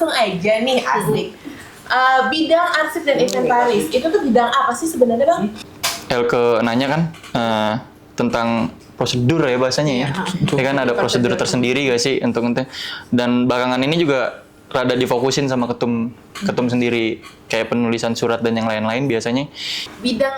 langsung aja nih, asik. Bidang arsip dan inventaris itu tuh bidang apa sih sebenarnya, Bang? Elke nanya kan tentang prosedur ya bahasanya ya. Ya kan ada prosedur tersendiri gak sih untuk dan belakangan ini juga rada difokusin sama ketum sendiri kayak penulisan surat dan yang lain-lain biasanya. Bidang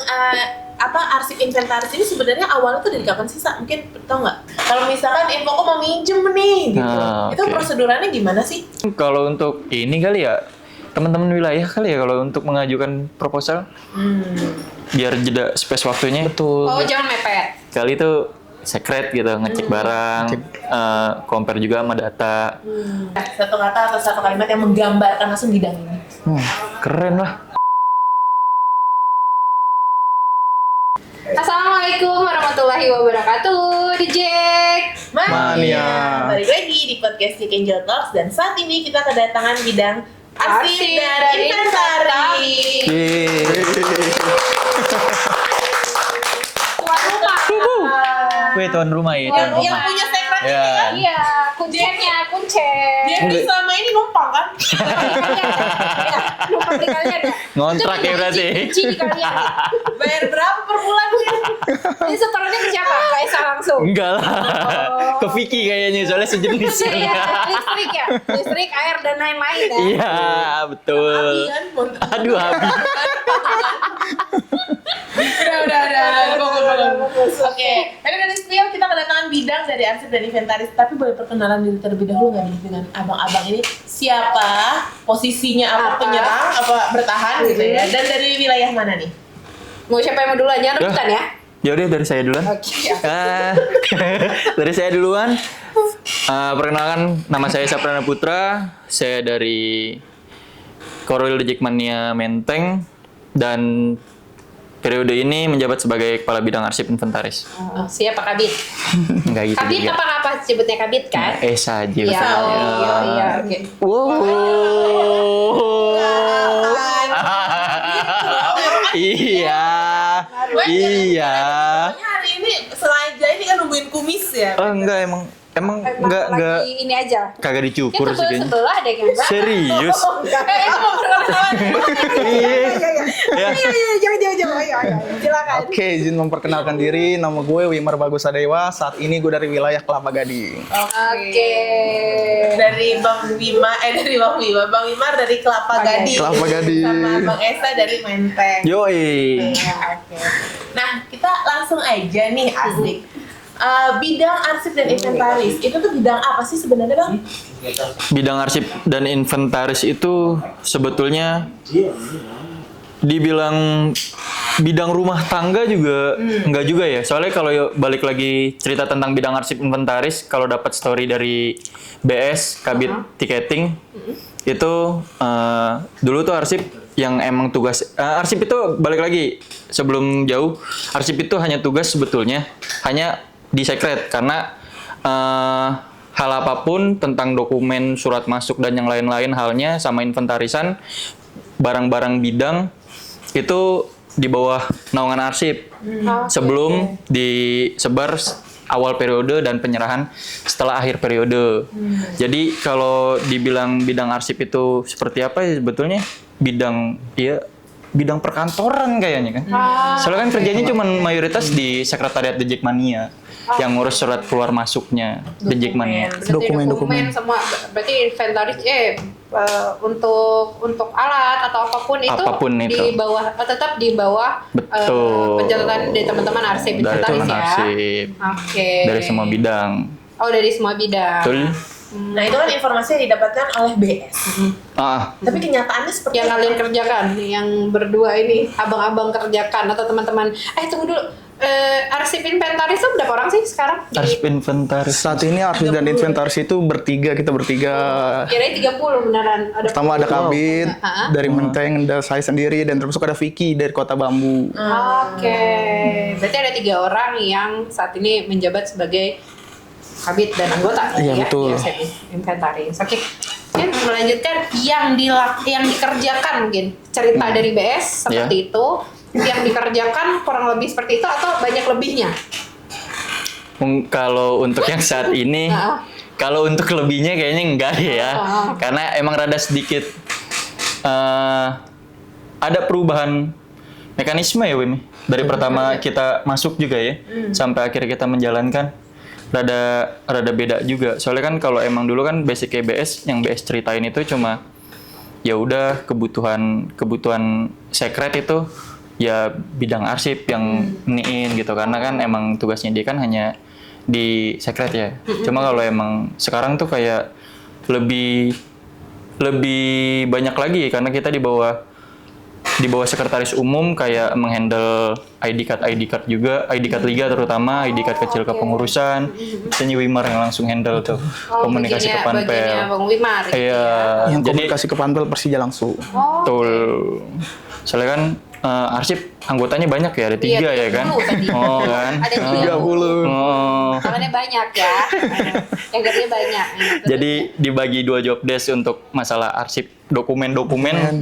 arsip inventaris ini sebenarnya awalnya tuh dari kapan sih, Sa? Mungkin tau nggak? Kalau misalkan info mau minjem nih, gitu. Itu prosedurannya gimana sih? Kalau untuk ini kali ya, teman-teman wilayah kali ya kalau untuk mengajukan proposal. Biar jeda space waktunya. Betul. Oh, jangan mepet. Kali itu secret gitu, ngecek barang, compare juga sama data. Satu kata atau satu kalimat yang menggambarkan langsung bidang ini. Keren lah. Assalamualaikum warahmatullahi wabarakatuh, DJ Mania. Balik lagi di podcast Chick Angel Talks dan saat ini kita kedatangan bidang arsip dan inventaris. Tuan rumah. Wih, tuan rumah ya, Yang punya sekret ini kan? Iya, kuncen. Dia ini selama ini numpang kan? Numpang di kalian ya. Ngontrak ya berarti. Kunci di kalian. Bayar berapa per bulan sih? Ini setorannya ke siapa? Ke Esa langsung. Enggak lah. Ke Vicky kayaknya soalnya sejenis. Iya, listrik ya, listrik, air dan lain-lain ya. Iya, betul. Aduh, habis. Udah. Bagus. Oke. Tadi dari spill kita kedatangan bidang dari arsip dan inventaris. Tapi boleh perkenalan diri terlebih dahulu nggak nih dengan abang-abang ini? Siapa? Posisinya apa? Penyerang? Apa bertahan gitu ya? Dan dari wilayah mana nih? Mau siapa yang mau duluan? Jangan rebutan ya. Yaudah dari saya duluan. Oke. Dari saya duluan. Perkenalkan, nama saya Saprana Putra. Saya dari Korwil Jackmania Menteng dan periode ini menjabat sebagai Kepala Bidang Arsip Inventaris. Siapa Kabit? Enggak gitu Kabit juga. apa sebutnya Kabit kan? Saja. Iya, oke. Iya. Hari ini sengaja ini kan nungguin kumis ya? Enggak emang enggak Lagi ini aja. kagak dicukur sih kayaknya. Sebelah deh kan? Serius? Itu mau perkenalan. Iya, jangan. Ayo. Silakan. Oke, izin memperkenalkan diri. Nama gue Wimar Bagusadewa. Saat ini gue dari wilayah Kelapa Gading. Oke. Dari Bang Wimar dari Kelapa Gading. Kelapa Gading. Sama Bang Esa dari Menteng. Yoi. Ya, oke. Nah, kita langsung aja nih, asik. Bidang arsip dan inventaris itu tuh bidang apa sih sebenarnya, Bang? Bidang arsip dan inventaris itu sebetulnya dibilang bidang rumah tangga juga enggak juga ya. Soalnya kalau balik lagi cerita tentang bidang arsip inventaris, kalau dapat story dari BS Kabit Tiketing itu dulu tuh arsip yang emang tugas arsip itu balik lagi sebelum jauh, arsip itu hanya tugas sebetulnya hanya di secret karena hal apapun tentang dokumen, surat masuk dan yang lain-lain halnya sama inventarisan barang-barang bidang itu di bawah naungan arsip sebelum disebar awal periode dan penyerahan setelah akhir periode. Jadi kalau dibilang bidang arsip itu seperti apa ya sebetulnya bidang perkantoran kayaknya kan. Soalnya kan kerjanya cuma mayoritas di sekretariat The Jackmania yang ngurus surat keluar masuknya The Jackmania. Dokumen. Semua berarti inventaris untuk alat atau apapun itu di bawah tetap di bawah pencatatan dari teman-teman arsip inventaris ya. Arsip. Oke. Dari semua bidang. Oh, dari semua bidang. Betul. Nah, itu kan informasi yang didapatkan oleh BS. Tapi kenyataannya seperti Yang kalian kerjakan, yang berdua ini abang-abang kerjakan atau teman-teman. Tunggu dulu. Arsip inventaris itu berapa orang sih sekarang? Arsip inventaris. Saat ini arsip dan inventaris itu kita bertiga. Kira-kira 30 beneran. Pertama ada Kabit dari Menteng, ada saya sendiri, dan termasuk ada Vicky dari Kota Bambu. Oke. Berarti ada 3 orang yang saat ini menjabat sebagai Kabit dan anggota Iya, ya, betul. di arsip inventaris. Oke. Melanjutkan yang dikerjakan mungkin cerita dari BS seperti itu. Yang dikerjakan kurang lebih seperti itu atau banyak lebihnya? Kalau untuk yang saat ini Kalau untuk lebihnya kayaknya enggak ya. Karena emang rada sedikit ada perubahan mekanisme ya Wim. Dari pertama kita masuk juga ya sampai akhirnya kita menjalankan rada beda juga. Soalnya kan kalau emang dulu kan basic KBS yang BS ceritain itu cuma ya udah kebutuhan sekret itu ya bidang arsip yang iniin gitu, karena kan emang tugasnya dia kan hanya di sekret ya. Cuma kalau emang sekarang tuh kayak lebih banyak lagi karena kita di bawah sekretaris umum kayak menghandle ID card juga, ID card liga terutama, ID card kecil kepengurusan. Biasanya Wimar yang langsung handle tuh komunikasi ke bagiannya Panpel. Bang Wimar gitu Iya, Yang jadi komunikasi ke Panpel Persija langsung. betul. Soalnya kan arsip anggotanya banyak ya, ada 3 Iya, ya kan? 30 tadi. Oh kan? Ada 30. Oh. Kawannya banyak ya. Yang kerjanya banyak. Jadi dibagi 2 job desk untuk masalah arsip dokumen-dokumen.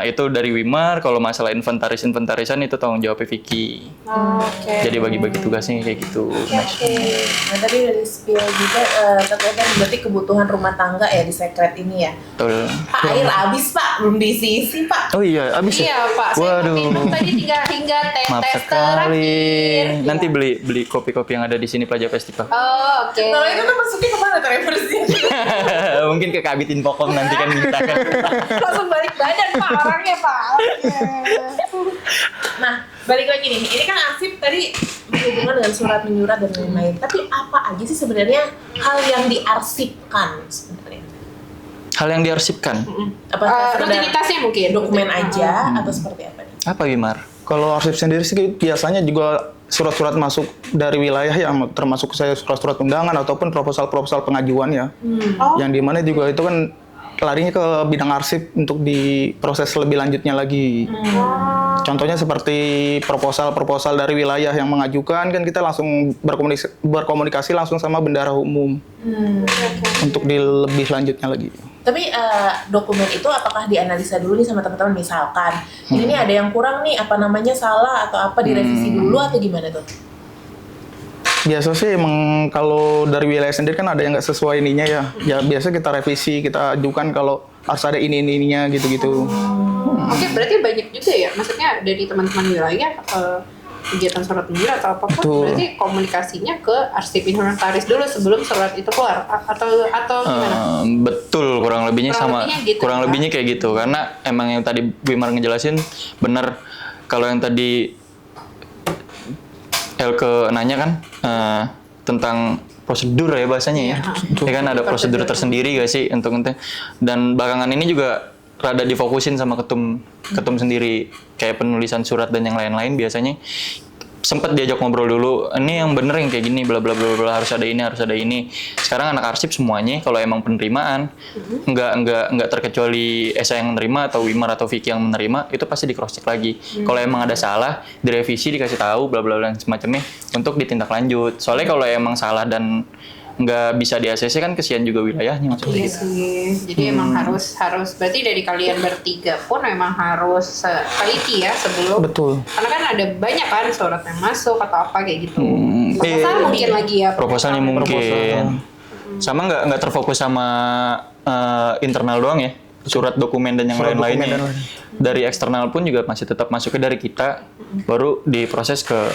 Itu dari Wimar, kalau masalah inventarisan itu tanggung jawab Vicky. Oke. Jadi bagi-bagi tugasnya kayak gitu. Nah tadi dari spill juga terkait kan berarti kebutuhan rumah tangga ya di sekret ini ya. Betul. Pak air habis Pak, belum diisi Pak. Oh iya, abis ya? Iya Pak, saya Waduh. minum tadi hingga Maaf tes sekali. terakhir. Nanti beli kopi-kopi yang ada di sini Plaza Festival. Oh, oke. Kalau itu tuh masuknya kemana tuh reverse-nya? Mungkin ke Kabit Infokom nanti kan minta kan. Langsung balik badan Pak orangnya Pak. Nah, balik lagi nih. Ini kan arsip tadi berhubungan dengan surat menyurat dan lain-lain. Tapi apa aja sih sebenarnya hal yang diarsipkan sebenarnya? Hal yang diarsipkan. Apa sekedar Rutinitasnya mungkin. dokumen aja atau seperti apa nih? Apa Wimar? Kalau arsip sendiri sih biasanya juga surat-surat masuk dari wilayah yang termasuk saya surat-surat undangan ataupun proposal-proposal pengajuan ya. Yang dimana juga itu kan larinya ke bidang arsip untuk diproses lebih lanjutnya lagi. Contohnya seperti proposal dari wilayah yang mengajukan kan kita langsung berkomunikasi langsung sama bendahara umum untuk lebih lanjutnya lagi. Tapi dokumen itu apakah dianalisa dulu nih sama teman-teman, misalkan ini nih ada yang kurang nih, apa namanya salah atau apa, direvisi dulu atau gimana tuh? Biasa sih emang kalau dari wilayah sendiri kan ada yang nggak sesuai ininya ya. Ya biasa kita revisi, kita ajukan kalau harus ada ininya gitu-gitu. Oke, berarti banyak juga ya. Maksudnya dari teman-teman wilayah kegiatan surat menyurat atau apapun, Betul. berarti komunikasinya ke arsip inventaris dulu sebelum surat itu keluar atau gimana? Betul, kurang lebihnya Kurang lebihnya gitu, kayak gitu. Karena emang yang tadi Wimar ngejelasin bener. Kalau yang tadi Elke nanya kan tentang prosedur ya bahasanya ya. Ya kan ada prosedur tersendiri gak sih untuk dan belakangan ini juga rada difokusin sama ketum sendiri, kayak penulisan surat dan yang lain-lain. Biasanya sempat diajak ngobrol dulu, ini yang bener yang kayak gini, bla bla bla bla, harus ada ini. Sekarang anak arsip semuanya kalau emang penerimaan nggak terkecuali Esa yang menerima atau Wimar atau Vicky yang menerima, itu pasti di cross check lagi. Kalau emang ada salah, direvisi, dikasih tahu bla bla bla semacamnya untuk ditindak lanjut. Soalnya kalau emang salah dan nggak bisa di ACC kan kesian juga wilayahnya maksudnya. Iya sih. Jadi emang harus berarti dari kalian bertiga pun memang harus teliti ya sebelum. Betul. Karena kan ada banyak kan surat yang masuk atau apa kayak gitu. Proposal mungkin lagi ya. Proposalnya mungkin. Sama nggak terfokus sama internal doang ya. Surat dokumen dan yang Surat dokumen lain-lainnya. dan lain. Dari eksternal pun juga masih tetap masuknya dari kita, baru diproses ke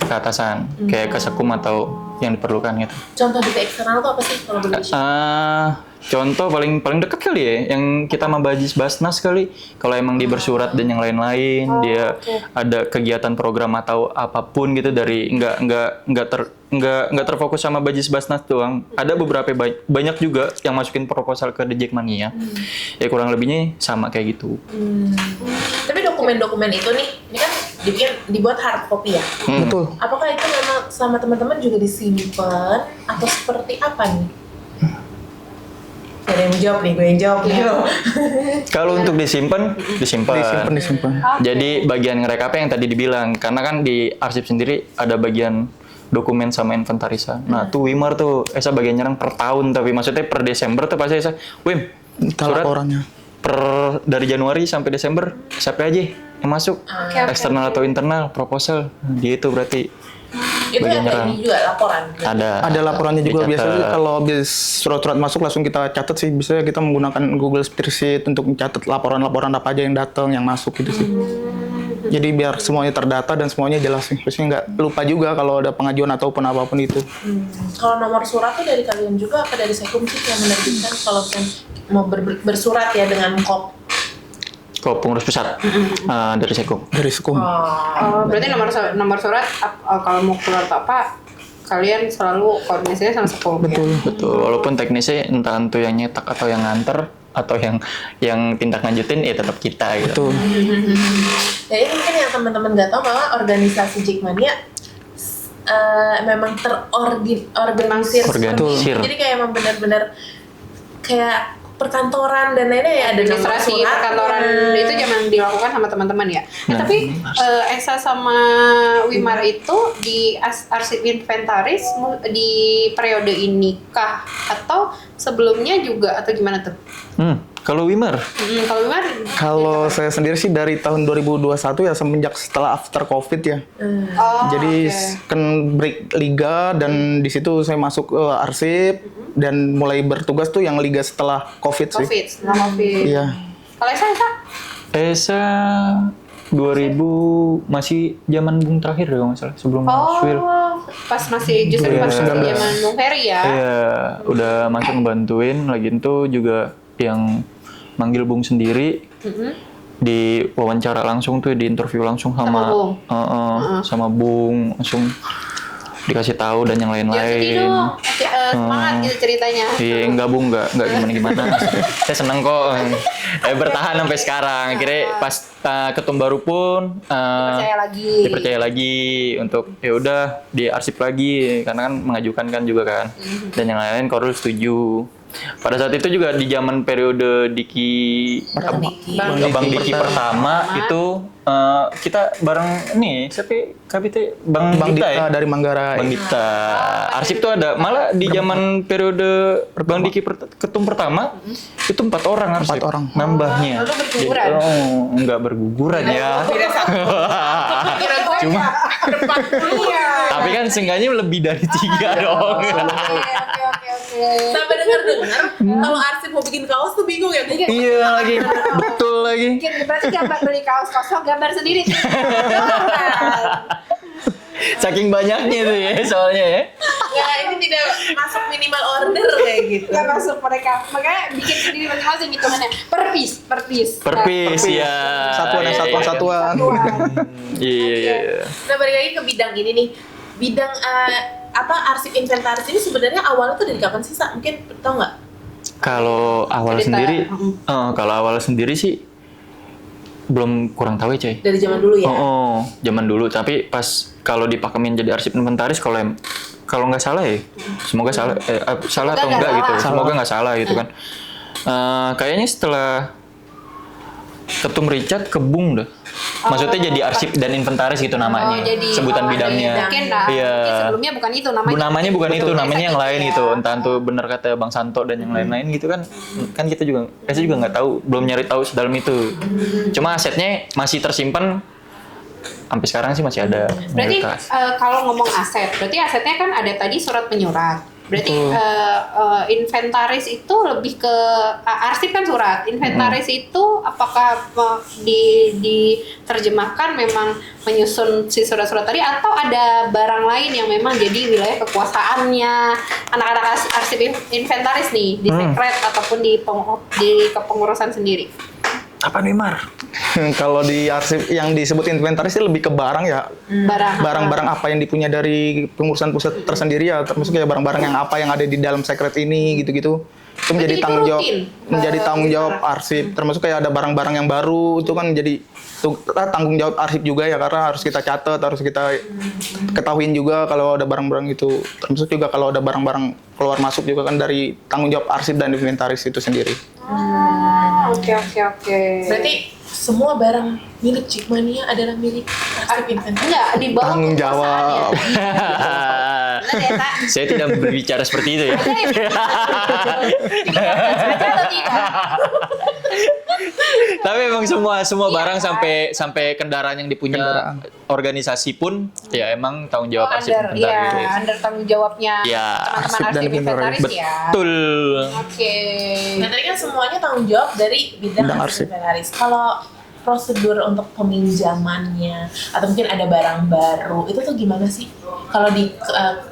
atasan, kayak ke sekum atau yang diperlukan gitu. Contoh di eksternal tuh apa sih kalau boleh di-share? Contoh paling dekat kali ya, yang kita sama Bajis Basnas kali. Kalau emang dia bersurat dan yang lain-lain, dia ada kegiatan program atau apapun gitu dari nggak terfokus sama Bajis Basnas doang. Ada beberapa banyak juga yang masukin proposal ke The Jackmania. Ya kurang lebihnya sama kayak gitu. Tapi dokumen-dokumen itu nih, ini kan dibuat hard copy ya. Betul. Apakah itu memang sama teman-teman juga disimpan atau seperti apa nih? Ada yang jawab nih, gue yang jawab nih. Kalau untuk disimpan. Disimpan. Jadi bagian ngerekap yang tadi dibilang, karena kan di arsip sendiri ada bagian dokumen sama inventarisan. Nah tuh Wimar tuh, Esa bagian nyerang per tahun, tapi maksudnya per Desember tuh pasti Esa, Wim, surat Laporannya. dari Januari sampai Desember siapa aja yang masuk, eksternal atau internal, proposal, dia itu berarti Itu bagian ada nyerang. ini juga laporan. Ada laporannya juga. Dicatat. Biasanya kalau habis surat-surat masuk langsung kita catat sih. Biasanya kita menggunakan Google Spreadsheet untuk mencatat laporan-laporan apa aja yang datang, yang masuk gitu sih. Jadi biar semuanya terdata dan semuanya jelas sih. Terusnya nggak lupa juga kalau ada pengajuan ataupun apapun itu. Kalau nomor surat tuh dari kalian juga apa dari Sekum sih yang menerbitkan kalau kan mau bersurat ya dengan kop? Kok pengurus pusat dari Sekum. Dari Sekum. Berarti nomor surat kalau mau keluar apa kalian selalu koordinasinya sama Sekum. Betul. Betul. Walaupun teknisnya entah itu yang nyetak atau yang nganter atau yang tindak lanjutin ya tetap kita gitu. Betul. Jadi mungkin yang teman-teman nggak tahu bahwa organisasi Jackmania memang terorganisir seperti Organisir. itu. Jadi kayak emang benar-benar kayak perkantoran dan lainnya ya ada nomor Administrasi surat. perkantoran itu jangan dilakukan sama teman-teman ya. Tapi Esa sama Wimar itu di arsip inventaris di periode ini kah atau sebelumnya juga atau gimana tuh? Kalau Wimar, Kalau Wimar Kalau saya sendiri sih dari tahun 2021 ya semenjak setelah after COVID ya. Jadi kan break liga dan di situ saya masuk ke arsip dan mulai bertugas tuh yang liga setelah COVID sih. setelah COVID. Iya. Kalau Esa Esa 2000 masih zaman Bung terakhir ya kalau nggak salah sebelum Swil. pas masih justru pas 2019. zaman Bung Ferry ya. Iya, udah masuk ngebantuin. Lagi itu juga yang manggil Bung sendiri di wawancara langsung tuh, di interview langsung Sama Bung? sama Bung langsung dikasih tahu dan yang Ya sedih lain-lain. dong, semangat gitu ceritanya. Iya, enggak Bung, enggak gimana-gimana. Saya seneng kok. Bertahan sampai sekarang. Akhirnya pas ketum baru pun Percaya lagi. dipercaya lagi untuk ya udah diarsip lagi karena kan mengajukan kan juga kan. Dan yang lain-lain Korul setuju. Pada saat itu juga di zaman periode Bang Diki pertama itu kita bareng nih siapa KBT Bang Dita ya? Dari Manggarai. Bang Dita. Arsip tuh ada. Malah di zaman periode Bang Diki ketum pertama itu 4 orang arsip. 4 orang. Nambahnya. Lalu berguguran? Enggak berguguran ya. Kira gue Cuma Iya. tapi kan seenggaknya lebih dari 3 dong. Oke. sampai dengar kalau arsip mau bikin kaos tuh bingung ya. Iya lagi. Betul lagi. Mungkin berarti gambar beli kaos kosong gambar sendiri. Saking banyaknya tuh ya soalnya ya. Ya ini tidak masuk minimal order kayak gitu. Gak masuk mereka, makanya bikin sendiri masing-masing hitungannya per piece. Perpis ya. Satuan yang Iya, satuan. Iya. Nah balik lagi ke bidang ini nih, bidang arsip inventaris ini sebenarnya awalnya tuh dari kapan sih Sa? Mungkin tau nggak? Kalau awal Cerita. sendiri, kalau awal sendiri sih belum kurang tahu ya coy. Dari zaman dulu ya. Zaman dulu. Tapi pas kalau dipakemin jadi arsip inventaris, kalau nggak salah ya, semoga salah, salah atau Nggak enggak gitu. salah. Semoga nggak salah gitu kan. Kayaknya setelah Ketum Richard ke Bung dah. Maksudnya jadi arsip dan inventaris gitu namanya. Sebutan bidangnya. Mungkin lah. Iya. Mungkin sebelumnya bukan itu namanya. Namanya bukan itu, namanya yang lain Ya. gitu. Entah itu bener kata Bang Santo dan yang lain-lain gitu kan. Kan kita juga, saya juga nggak tahu, belum nyari tahu sedalam itu. Cuma asetnya masih tersimpan sampai sekarang sih masih ada. Berarti mayoritas. kalau ngomong aset, berarti asetnya kan ada tadi surat menyurat. Berarti inventaris itu lebih ke arsip kan surat. Inventaris itu apakah diterjemahkan memang menyusun si surat-surat tadi atau ada barang lain yang memang jadi wilayah kekuasaannya anak-anak arsip inventaris nih di sekret ataupun di kepengurusan sendiri. Apa nih Mar? Kalau di arsip yang disebut inventaris sih lebih ke barang ya. Barang-barang apa yang dipunya dari pengurusan pusat tersendiri ya, termasuk kayak barang-barang yang apa yang ada di dalam sekret ini gitu-gitu. Itu menjadi itu tanggung jawab, rutin? menjadi tanggung jawab arsip. Termasuk kayak ada barang-barang yang baru itu kan jadi tanggung jawab arsip juga ya, karena harus kita catat, harus kita ketahuin juga kalau ada barang-barang itu. Termasuk juga kalau ada barang-barang keluar masuk juga kan dari tanggung jawab arsip dan inventaris itu sendiri. Oke. Berarti semua barang milik Jackmania adalah milik arsip inventaris. Enggak, di bawah Tanggung jawab. kekuasaannya. Benar ya, Kak? Saya tidak berbicara seperti itu ya. Ada atau tidak? Tapi emang semua barang sampai kendaraan yang dipunya Kendaraan. organisasi pun ya emang tanggung jawab arsip Under, inventaris. under tanggung jawabnya Iya, teman-teman arsip dan arsip inventaris. inventaris ya. Betul. Oke. Nah tadi kan semuanya tanggung jawab dari bidang Bidang arsip arsip. inventaris. Kalau prosedur untuk peminjamannya atau mungkin ada barang baru itu tuh gimana sih? Kalau di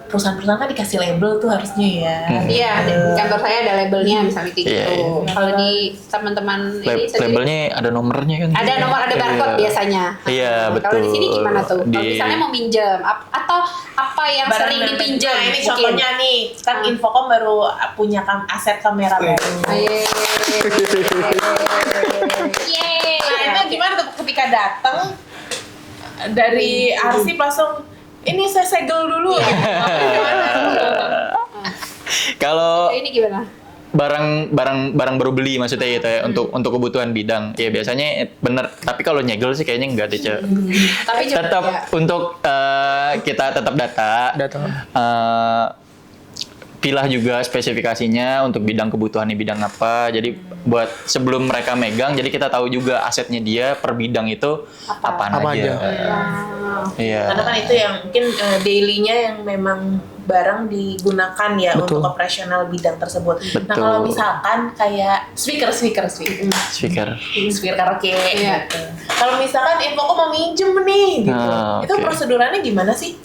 perusahaan-perusahaan kan dikasih label tuh harusnya ya. Iya, di kantor saya ada labelnya misalnya kayak Iya, gitu. iya. Kalau di teman-teman ini sendiri Labelnya ada nomornya kan? ada nomor, ada barcode Iya. biasanya. Iya, betul. Kalau di sini gimana tuh? Kalau Di- misalnya mau minjem atau apa yang Barang sering dan dipinjam? Nah, ini mungkin. contohnya nih, kan Infocom baru punya aset kamera baru. Aye. Nah, itu gimana tuh ketika datang dari arsip langsung ini saya segel dulu. Apa gimana? Kalau Ini gimana? barang baru beli maksudnya gitu ya untuk kebutuhan bidang ya biasanya bener, tapi kalau nyegel sih kayaknya enggak deh, Cek. Tapi juga Tetap ya. untuk kita tetap data pilah juga spesifikasinya untuk bidang kebutuhannya bidang apa. Jadi buat sebelum mereka megang, jadi kita tahu juga asetnya dia per bidang itu apaan Apa aja. aja. Iya. Karena kan itu yang mungkin daily-nya yang memang barang digunakan ya Betul. untuk operasional bidang tersebut. Nah Betul. kalau misalkan kayak speaker Speaker. karaoke Iya. gitu. Kalau misalkan Infocom mau minjem nih gitu, Ah, itu oke. prosedurannya gimana sih?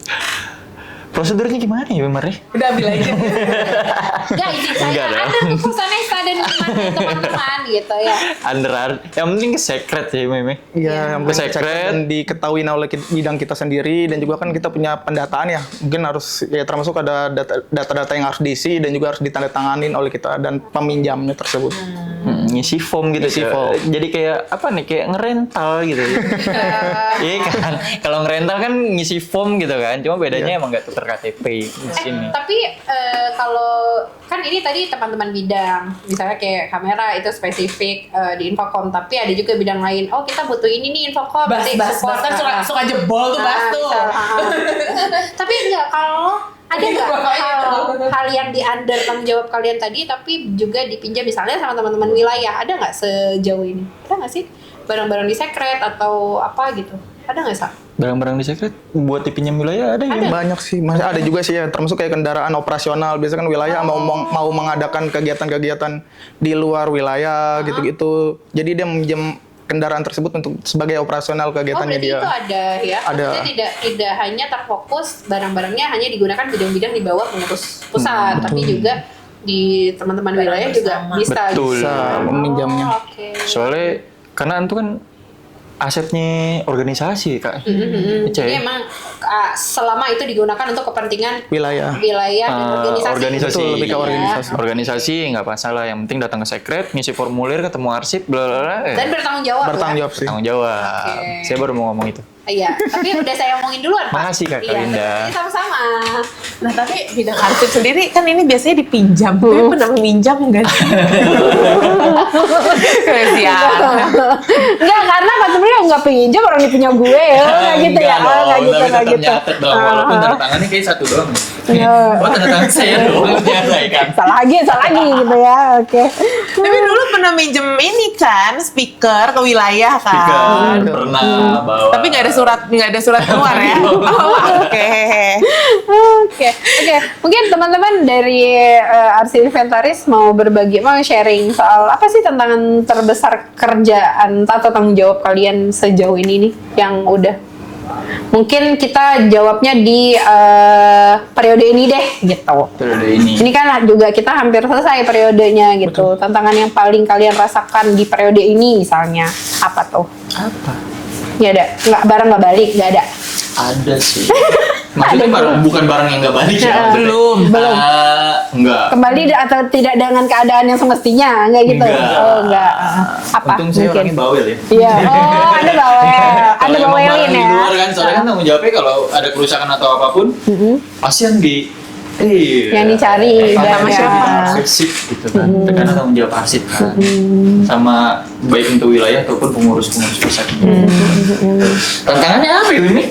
Prosedurnya gimana ya, Mari? Udah ambil aja. Enggak, izin saya Enggak dong. ada keputusan Esa dan teman-teman gitu ya. Yang penting secret ya, Meme. Iya, yang Secret. secret dan diketahui oleh bidang kita sendiri dan juga kan kita punya pendataan ya. Mungkin harus ya termasuk ada data-data yang harus diisi dan juga harus ditandatanganin oleh kita dan peminjamnya tersebut. Ngisi form gitu. Ngisi Cak. form. Jadi kayak apa nih? Kayak ngerental gitu. Iya kan? Kalau ngerental kan ngisi form gitu kan. Cuma bedanya emang nggak tuker KTP di sini. Tapi kalau kan ini tadi teman-teman bidang, misalnya kayak kamera itu spesifik di Infocom, tapi ada juga bidang lain. Oh kita butuh ini nih Infocom, nanti support. Kan suka jebol tuh bahas tuh. Tapi enggak, kalau ada nggak hal yang di under tanggung jawab kalian tadi, tapi juga dipinjam misalnya sama teman-teman wilayah, ada nggak sejauh ini? Ada nggak sih barang-barang di secret atau apa gitu? Ada nggak Sa? Barang-barang di secret buat dipinjam wilayah ada ya? Banyak sih, masih ada juga sih ya, termasuk kayak kendaraan operasional. Biasanya kan wilayah mau mengadakan kegiatan-kegiatan di luar wilayah gitu-gitu. Jadi dia meminjam kendaraan tersebut untuk sebagai operasional Oh kegiatannya berarti dia. itu ada ya? Ada. Maksudnya tidak hanya terfokus barang-barangnya hanya digunakan bidang-bidang di bawah pengurus pusat, tapi juga di teman-teman wilayah juga bersama. bisa. Betul. Bisa meminjamnya. Oh, oke. Soalnya karena itu kan asetnya organisasi, Kak. Cek. Jadi emang selama itu digunakan untuk kepentingan Wilayah. wilayah dan organisasi. organisasi. Betul, lebih ke Iya. organisasi. Organisasi nggak masalah, yang penting datang ke secret, ngisi formulir, ketemu arsip, bla bla bla. Dan bertanggung jawab. Bertanggung ya? jawab sih. Tanggung jawab. Oke. Saya baru mau ngomong itu. Iya, tapi udah saya omongin duluan, Pak. Makasih, Kak Iya, Linda. ini sama-sama. Nah tapi bidang arsip sendiri kan ini biasanya dipinjam. Tapi pernah meminjam enggak sih? Siap. Enggak, karena customer nggak pinjam, orang ini punya gue. Nggak gitu ya. Enggak Nggak dong, gitu, tapi nggak tetap gitu. nyatet dong. Walaupun tanda tangannya kayak satu doang. Iya. Oh, tanda tangan saya dong. Biasa ya kan. Salah lagi gitu ya. Oke. Tapi dulu pernah minjem ini kan speaker ke wilayah kan. Speaker, pernah bawa. Tapi nggak ada surat keluar ya. Oh, oke. Oke. Mungkin teman-teman dari Arsip Inventaris mau berbagi, mau sharing soal apa sih tantangan terbesar kerjaan atau tanggung jawab kalian sejauh ini nih yang udah. Mungkin kita jawabnya di periode ini deh gitu. Periode ini. Ini kan juga kita hampir selesai periodenya gitu. Tantangan yang paling kalian rasakan di periode ini misalnya apa tuh? Apa? Nggak ada, barang nggak balik, nggak ada. Ada sih. Maksudnya bukan barang yang nggak balik ya? Belum. Enggak. Kembali atau tidak dengan keadaan yang semestinya, nggak gitu? Enggak. Oh enggak. Apa? Untung saya Mungkin. orangnya bawel ya. Iya. Oh, Anda bawel. Anda Kalau emang bawelin barang di ya. luar kan, soalnya kan tanggung jawabnya kalau ada kerusakan atau apapun, pasti yang Yang dicari, sama dan siapa? ya. Arsip gitu kan. Karena tanggung jawab arsip kan. Sama baik untuk wilayah ataupun pengurus pusat. Tantangannya apa ya ini?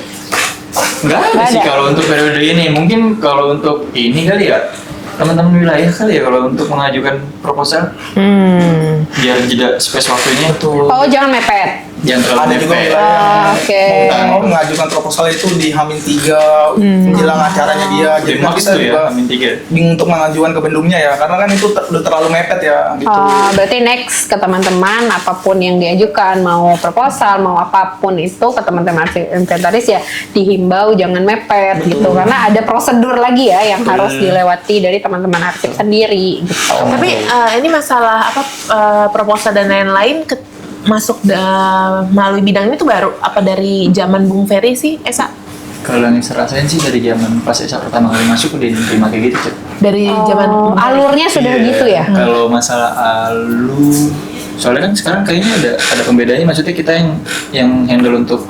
Nggak ada sih kalau untuk periode ini. Mungkin kalau untuk ini kali ya, teman-teman wilayah kali ya kalau untuk mengajukan proposal. Biar jeda space waktunya tuh. Oh, jangan mepet. Jangan terlalu Ada juga mepet. wilayah Oke. mau mengajukan proposal itu di H-3 menjelang acaranya dia. Jadi Jadi kita tuh juga ya, Amin 3. bingung untuk mengajukan ke bendungnya ya, karena kan itu udah terlalu mepet ya gitu. Berarti next ke teman-teman apapun yang diajukan, mau proposal, mau apapun itu ke teman-teman arsip inventaris ya dihimbau jangan mepet gitu, karena ada prosedur lagi ya yang harus dilewati dari teman-teman arsip sendiri gitu. Tapi ini masalah apa proposal dan lain-lain masuk melalui bidang ini tuh baru apa dari zaman Bung Ferry sih, Esa? Kalau yang saya rasain sih dari zaman pas Esa pertama kali masuk udah diterima kayak gitu, Cek. Dari zaman Bung Ferry. Alurnya sudah Iya, gitu ya. Kalau masalah alur, soalnya kan sekarang kayaknya ada pembedanya. Maksudnya kita yang handle untuk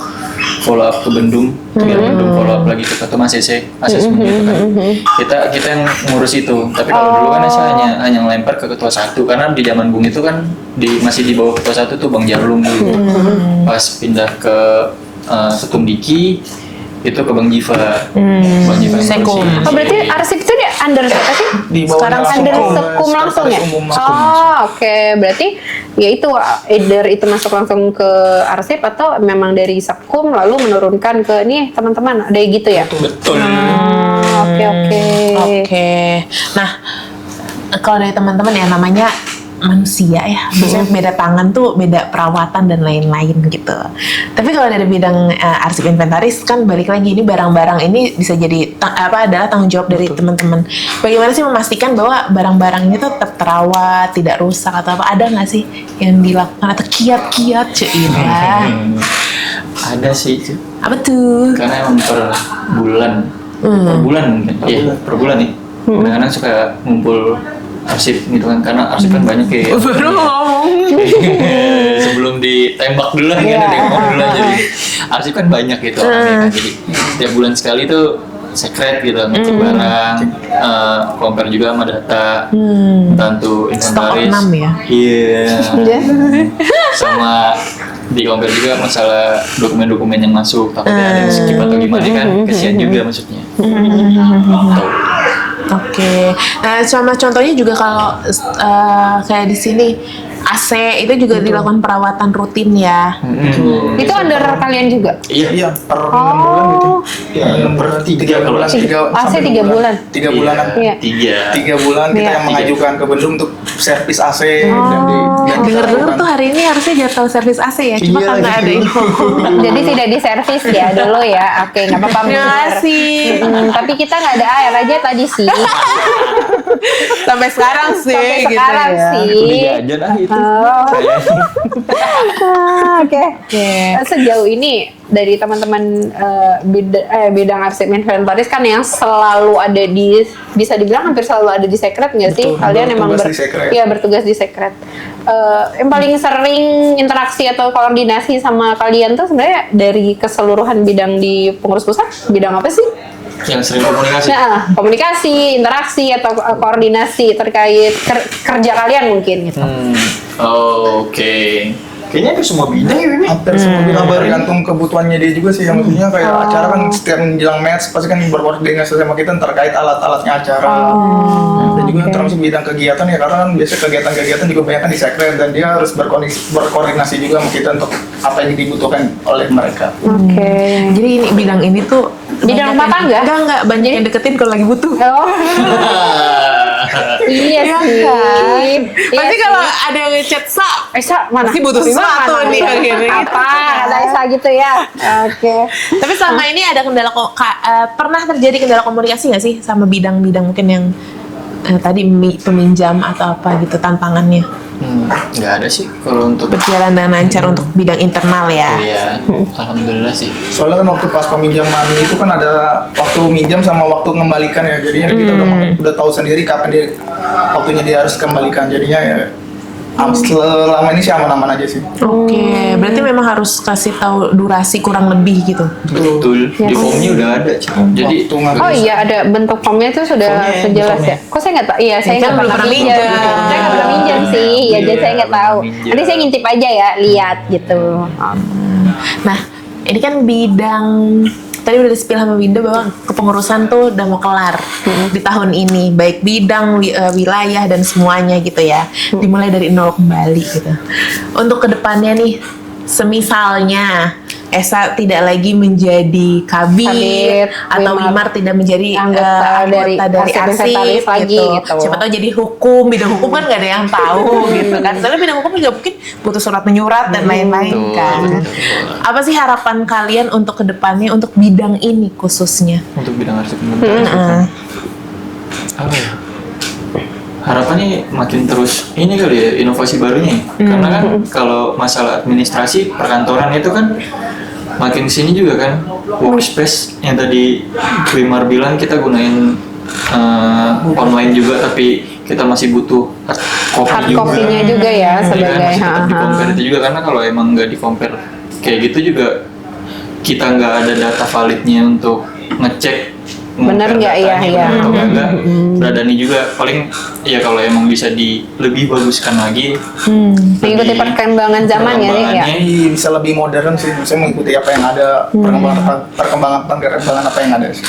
follow up ke Bendung, biar Bendung follow up lagi ke ketua asesmen gitu kan. Kita yang ngurus itu. Tapi kalau dulu kan saya hanya ngelempar ke ketua satu, karena di zaman Bung itu kan masih di bawah ketua satu tuh Bang Jarlum dulu. Pas pindah ke Ketum Diki itu ke Bang Jiva. Bang Jiva yang Sekum. ngurusin. Oh, berarti arsip itu dia under apa sih? Di bawahnya Sekarang langsung under ke sekum langsung ya? sekretaris umum. Oh, oke. Berarti ya itu either itu masuk langsung ke arsip atau memang dari sekum lalu menurunkan ke nih teman-teman, ada gitu ya? Betul. Oke. Oke. Nah, kalau dari teman-teman ya namanya manusia ya, maksudnya beda tangan tuh beda perawatan dan lain-lain gitu. Tapi kalau dari bidang arsip inventaris kan balik lagi ini barang-barang ini bisa jadi adalah tanggung jawab dari teman-teman. Bagaimana sih memastikan bahwa barang-barang ini tuh tetap terawat, tidak rusak atau apa? Ada nggak sih yang dilakukan atau kiat-kiat Cina? Ada sih, Cek. Apa tuh? Karena emang per bulan mungkin, iya per bulan nih. Kadang-kadang suka ngumpul arsip gitu kan, karena arsip kan banyak kayak Baru ngomong. sebelum ditembak dulu kan, ngomong dulu aja. Jadi arsip kan banyak gitu orangnya kan, jadi setiap bulan sekali tuh secret gitu, ngecek barang, compare juga sama data, tentu inventaris. Stok 6 ya? Iya. Sama di compare juga masalah dokumen-dokumen yang masuk, takutnya ada yang skip atau gimana kan, kesian juga maksudnya. Tuh. Oke. Nah, sama contohnya juga kalau kayak di sini AC itu juga dilakukan perawatan rutin ya. Itu under kalian juga? Iya, per 6 bulan gitu. Ya, per 3 bulan, AC 3 bulan. 3 bulanan. Iya. 3. 3 bulan kita Iya. yang mengajukan ke Bendung untuk servis AC dan Dengar-dengar tuh hari ini harusnya jadwal servis AC ya, cuma Iya, karena gitu. ada info. Jadi tidak diservis ya dulu ya. Oke, nggak apa-apa. Terima bener. kasih. Tapi kita nggak ada air aja tadi sih. Sampai sekarang sih Sampai gitu sekarang ya. sih. Udah aja dah itu. Oh. Oke. Oke. Sejauh ini dari teman-teman bidang arsip inventaris kan yang selalu ada di, bisa dibilang hampir selalu ada di sekret nggak sih? Betul, Kalian emang bertugas di sekret. ya bertugas di sekret. Yang paling sering interaksi atau koordinasi sama kalian tuh sebenarnya dari keseluruhan bidang di pengurus pusat, bidang apa sih? Yang sering komunikasi. Nah, komunikasi, interaksi atau koordinasi terkait kerja kalian mungkin gitu. Oke. Kayaknya hampir semua bidang ya ini. hampir semua bidang bergantung kebutuhannya dia juga sih, yang maksudnya kayak acara kan setiap menjelang match pasti kan berkoordinasi sama kita terkait alat-alatnya acara. Dan juga termasuk bidang kegiatan ya, karena kan biasa kegiatan-kegiatan juga banyak kan di sekret dan dia harus berkoordinasi juga sama kita untuk apa yang dibutuhkan oleh mereka. Oke. Jadi ini bidang ini tuh Bidang banyak rumah tangga? Enggak, banyak yang deketin kalau lagi butuh. Oh. Iya sih. Pasti kalau ada yang ngechat Sa, Esa mana? pasti butuh Bima sesuatu mana? nih akhirnya. Apa? Kata Esa gitu ya. Oke. tapi selama ini ada kendala pernah terjadi kendala komunikasi nggak sih sama bidang-bidang mungkin yang tadi peminjam atau apa gitu tantangannya Nggak ada sih kalau untuk berjalan dengan lancar untuk bidang internal ya. iya, alhamdulillah sih. Soalnya kan waktu pas peminjaman itu kan ada waktu minjam sama waktu mengembalikan ya, jadinya kita udah tahu sendiri kapan waktunya dia harus kembalikan, jadinya ya selama ini sih aman-aman aja sih. Oke, berarti memang harus kasih tahu durasi kurang lebih gitu. Betul. Di formnya udah ada, Cik. Jadi Waktu nggak Oh bisa. iya, ada bentuk formnya itu sudah Formnya, sejelas formnya. ya. Kok saya nggak tahu? Iya, saya kan nggak belum pernah pernah minjam. minjam. Saya nggak pernah minjam sih. Ya, Iya, jadi saya nggak tahu. minjam. Nanti saya ngintip aja ya, lihat gitu. Nah, ini kan bidang tadi udah di-spill sama Winda bahwa kepengurusan tuh udah mau kelar di tahun ini, baik bidang, wilayah dan semuanya gitu ya. Dimulai dari nol kembali gitu. Untuk kedepannya nih, semisalnya Esa tidak lagi menjadi kabit atau Wimar tidak menjadi anggota dari arsip lagi gitu. Siapa tahu jadi hukum, bidang hukum kan nggak ada yang tahu gitu kan. Soalnya bidang hukum juga mungkin butuh surat menyurat dan lain-lain kan. Apa sih harapan kalian untuk kedepannya untuk bidang ini khususnya? Untuk bidang arsip inventaris apa ya? Harapannya makin terus ini kali ya, inovasi barunya. Karena kan kalau masalah administrasi perkantoran itu kan makin sini juga kan workspace yang tadi Wimar bilang kita gunain online juga, tapi kita masih butuh hard copy-nya juga ya sebagai masih tetap di compare itu juga, karena kalau emang nggak di compare kayak gitu juga kita nggak ada data validnya untuk ngecek bener nggak ya atau enggak. Beradani juga paling ya kalau emang bisa lebih baguskan lagi, mengikuti perkembangan zaman ya nih ya. Bisa lebih modern sih, bisa mengikuti apa yang ada, perkembangan apa yang ada sih.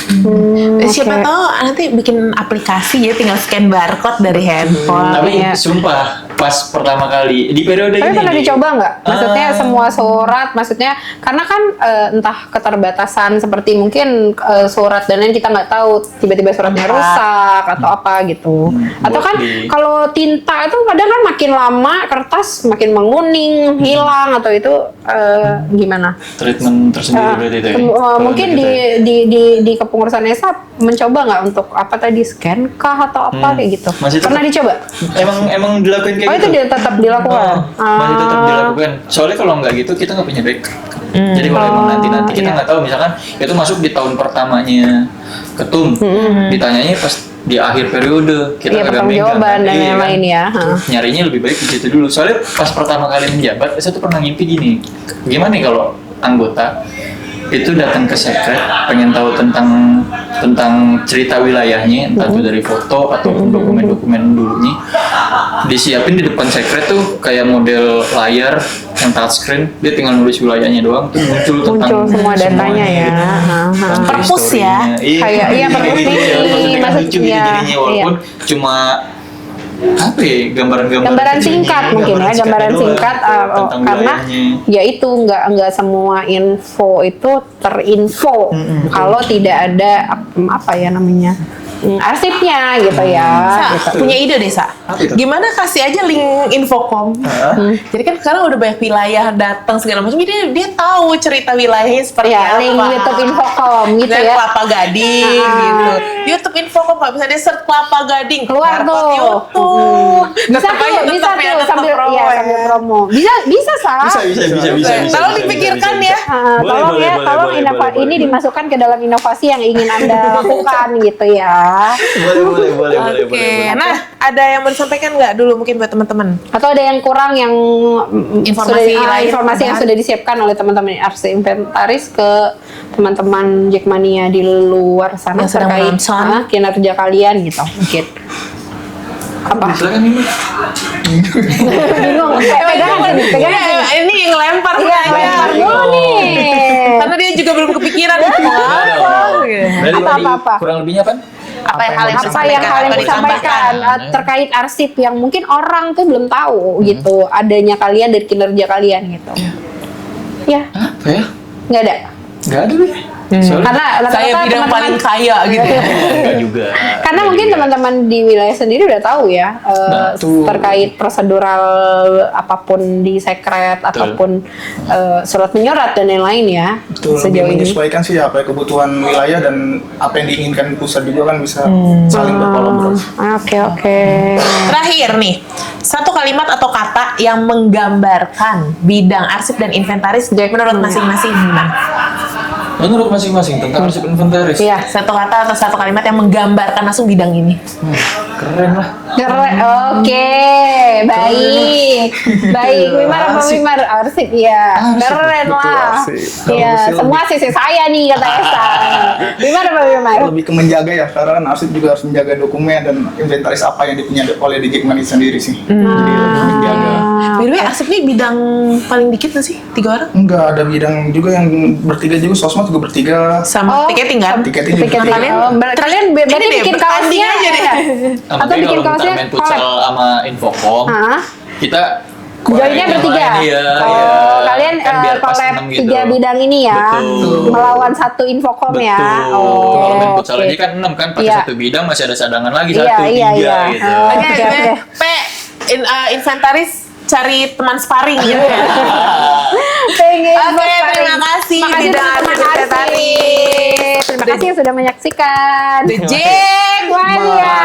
Siapa tahu nanti bikin aplikasi ya, tinggal scan barcode dari handphone. Tapi sumpah pas pertama kali di periode Tapi ini pernah dicoba nggak? Maksudnya semua surat, maksudnya karena kan entah keterbatasan seperti mungkin surat dan lain kita nggak tahu, tiba-tiba suratnya rusak atau apa gitu. Atau kan kalau tinta itu kadang kan makin lama kertas makin menguning, hilang atau itu gimana? treatment tersendiri berarti itu ya? Mungkin di kepengurusan ESA mencoba nggak untuk apa tadi scan kah atau apa kayak gitu? Pernah dicoba? Emang dilakuin kayak itu gitu? dia tetap dilakukan. Masih tetap dilakukan. Soalnya kalau nggak gitu kita nggak punya backup. Jadi kalau emang nanti kita nggak tahu, misalkan itu masuk di tahun pertamanya ketum, ditanyanya pas di akhir periode kita nggak megang jawaban dan yang lain ya. Nyarinya lebih baik di situ dulu. Soalnya pas pertama kali menjabat, saya tuh pernah ngimpi gini, gimana nih kalau anggota itu datang ke sekret pengen tahu tentang cerita wilayahnya, entah itu dari foto ataupun dokumen-dokumen dulunya, disiapin di depan sekret tuh kayak model layar yang touchscreen, dia tinggal nulis wilayahnya doang tuh muncul semua datanya ya. Perpus ya. Kayak perpus nih maksudnya jadinya walaupun cuma apa ya, gambaran singkat mungkin ya, gambaran singkat karena ya itu nggak semua info itu terinfo kalau tidak ada apa ya namanya arsipnya gitu ya. Gitu. Punya ide deh, Sa. Gimana kasih aja link Infocom. Jadi kan sekarang udah banyak wilayah datang segala macam. Jadi dia tahu cerita wilayahnya seperti apa. Link YouTube Infocom gitu ya. Kelapa Gading gitu. YouTube Infocom kalau misalnya dia search Kelapa Gading keluar tuh. YouTube. Bisa tuh sambil promo. Bisa Sa. Bisa. Tolong dipikirkan ya. Tolong ini dimasukkan ke dalam inovasi yang ingin Anda lakukan gitu ya. Boleh. Oke. Nah, ada yang mau disampaikan nggak dulu mungkin buat teman-teman? Atau ada yang kurang yang Informasi yang sudah disiapkan oleh teman-teman arsip inventaris ke teman-teman Jackmania di luar sana yang sedang terkait menonton kinerja kalian gitu mungkin. Apa? Silakan ini. Bingung. Pegangan sini. Ini yang lempar Lempar dulu nih. Karena dia juga belum kepikiran Apa? Kurang lebihnya apa? Apa yang kalian disampaikan terkait arsip yang mungkin orang tuh belum tahu gitu adanya kalian dan kinerja kalian gitu. Ya. Apa ya? Nggak ada. Nggak ada deh. Karena saya bidang paling kaya gitu ya. Enggak juga. Karena mungkin teman-teman di wilayah sendiri udah tahu ya terkait prosedural apapun di sekret ataupun surat menyurat dan lain-lain ya. Sejauh ini menyesuaikan sih apa ya, kebutuhan wilayah dan apa yang diinginkan pusat juga kan bisa saling berkolaborasi. Oke. Terakhir nih, satu kalimat atau kata yang menggambarkan bidang arsip dan inventaris menurut masing-masing gimana? Menurut masing-masing tentang arsip inventaris. Iya, satu kata atau satu kalimat yang menggambarkan langsung bidang ini. Keren lah. Keren. Oke, baik. Wimar arsip ya. Keren lah. Iya, semua sisi saya nih kata Esa. Wimar kenapa Wimar? Lebih ke menjaga ya, karena kan arsip juga harus menjaga dokumen dan inventaris apa yang dipunya oleh Digikman itu sendiri sih. Jadi lebih menjaga. By the way, Arsip nih bidang paling dikit nggak sih? 3 orang? Enggak, ada bidang juga yang bertiga juga, sosmed juga bertiga. Sama tiketing kan? Tiketing juga bertiga. Kalian berarti ini deh, bikin bertanding kaosnya aja deh. atau bikin kaosnya main futsal collab? sama Infocom, Hah? kita Joinnya bertiga. Iya, Kalian kan biar pas collab seneng gitu. 3 bidang ini ya, Betul. melawan satu Infocom ya. Betul. Kalau main futsal oke. aja kan 6 kan, pakai Iya. satu bidang masih ada cadangan lagi Iya, 1, 3 iya, iya. gitu. Oke, Oke, gue oke. inventaris cari teman sparring gitu ya. Pengen Oke, bersaing. terima kasih Makasih bidang teman-teman arsip inventaris. Terima kasih yang sudah menyaksikan. The Jack Wanya.